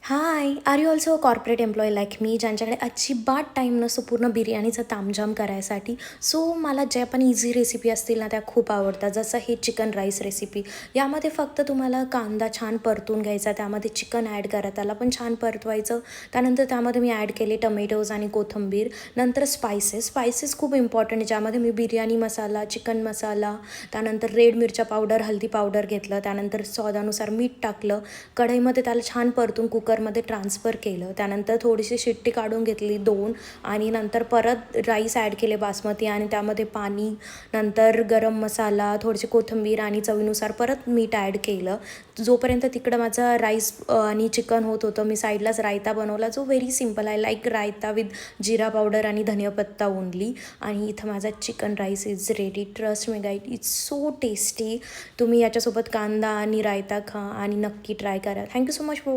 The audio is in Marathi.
High, are you also a corporate employee like me, ज्यांच्याकडे अजिबात टाईम नसतो पूर्ण बिर्याणीचं तामझाम करायसाठी. सो मला ज्या पण इझी रेसिपी असतील ना त्या खूप आवडतात. जसं हे चिकन राईस रेसिपी. यामध्ये फक्त तुम्हाला कांदा छान परतून घ्यायचा, त्यामध्ये चिकन ॲड करा, त्याला पण छान परतवायचं. त्यानंतर त्यामध्ये मी ॲड केले टमेटोज आणि कोथिंबीर. नंतर स्पायसेस खूप इम्पॉर्टंट आहे, ज्यामध्ये मी बिर्याणी मसाला, चिकन मसाला, त्यानंतर रेड मिरच्या पावडर, हळदी पावडर घेतलं, त्यानंतर स्वादानुसार मीठ टाकलं. कढईमध्ये त्याला छान परतून कुकरमध्ये ट्रान्सफर केलं. त्यानंतर थोडीशी शिट्टी काढून घेतली 2 आणि नंतर परत राईस ॲड केले बासमती आणि त्यामध्ये पाणी, नंतर गरम मसाला, थोडीशी कोथिंबीर आणि चवीनुसार परत मीठ ॲड केलं. जोपर्यंत तिकडं माझा राईस आणि चिकन होत होतं, मी साईडलाच रायता बनवला, जो व्हेरी सिम्पल आहे. Like raita with jeera powder आणि धनियापत्ता ओनली. आणि इथं माझा chicken rice is ready. Trust me guide, it's so tasty. तुम्ही याच्यासोबत कांदा आणि रायता खा आणि नक्की ट्राय करा. Thank you so much for